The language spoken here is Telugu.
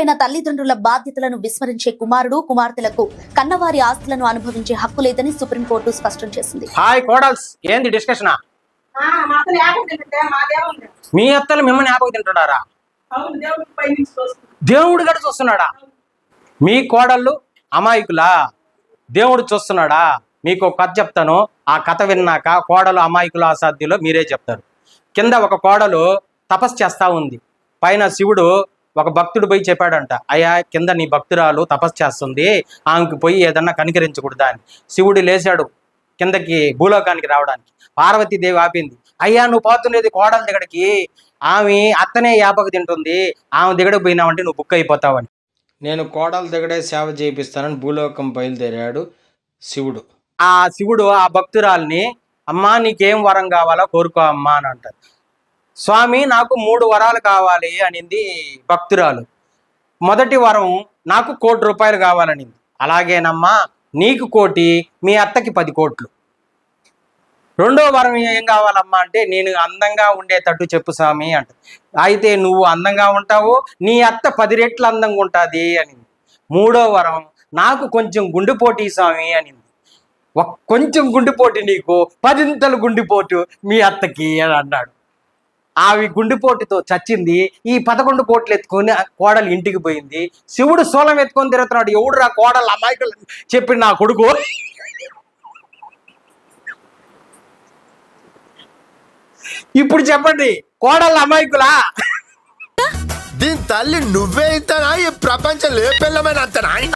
వృద్ధులైన తల్లిదండ్రుల బాధ్యతలను విస్మరించే కుమారుడు కుమార్తెలకు కన్నవారి ఆస్తులను అనుభవించే హక్కు లేదని సుప్రీంకోర్టు స్పష్టం చేసింది. హాయ్ కోడల్స్, ఏంది డిస్కషన్? మీ అత్తలు మిమ్మల్ని ఆపకు తింటున్నారా? దేవుడు గడు చూస్తున్నాడా? మీ కోడళ్ళు అమాయకులా? దేవుడు చూస్తున్నాడా? మీకు ఒక కథ చెప్తాను. ఆ కథ విన్నాక కోడలు అమాయకులు అసాధ్యులు మీరే చెప్తారు. కింద ఒక కోడలు తపస్సు చేస్తా ఉంది. పైన శివుడు ఒక భక్తుడు పోయి చెప్పాడంట, అయ్యా కింద నీ భక్తురాలు తపస్సు చేస్తుంది, ఆమెకు పోయి ఏదన్నా కనికరించకూడదా అని. శివుడు లేచాడు కిందకి భూలోకానికి రావడానికి. పార్వతీదేవి ఆపింది, అయ్యా నువ్వు పోతున్నది కోడల దగ్గరికి, ఆమె అత్తనే యాపకు తింటుంది, ఆమె దగ్గర పోయినావంటే నువ్వు బుక్ అయిపోతావని. నేను కోడల దగ్గరే సేవ చేయిస్తానని భూలోకం బయలుదేరాడు శివుడు. ఆ శివుడు ఆ భక్తురాల్ని, అమ్మా నీకేం వరం కావాలో కోరుకో అమ్మా అని అంటారు. స్వామి నాకు 3 వరాలు కావాలి అనింది భక్తురాలు. మొదటి వరం నాకు 1 కోటి రూపాయలు కావాలనింది. అలాగేనమ్మా, నీకు 1 కోటి, మీ అత్తకి 10 కోట్లు. రెండో వరం ఏం కావాలమ్మా అంటే, నేను అందంగా ఉండేటట్టు చెప్పు స్వామి అంట. అయితే నువ్వు అందంగా ఉంటావు, నీ అత్త 10 రెట్లు అందంగా ఉంటుంది అనింది. మూడో వరం నాకు కొంచెం గుండెపోటీ స్వామి అనింది. కొంచెం గుండెపోటు నీకు, 10 గుండెపోటు మీ అత్తకి అని అన్నాడు. ఆవి గుండెపోటుతో చచ్చింది. ఈ 11 కోట్లు ఎత్తుకొని కోడలు ఇంటికి పోయింది. శివుడు సోలం ఎత్తుకొని తిరుగుతున్నాడు. ఎవడు రా కోడలు అమాయకులు చెప్పి నా కొడుకు. ఇప్పుడు చెప్పండి, కోడలు అమాయకులా? దీని తల్లి నువ్వే ఇంతనా? ఈ ప్రపంచం లేపెళ్ళమైన అంతనా?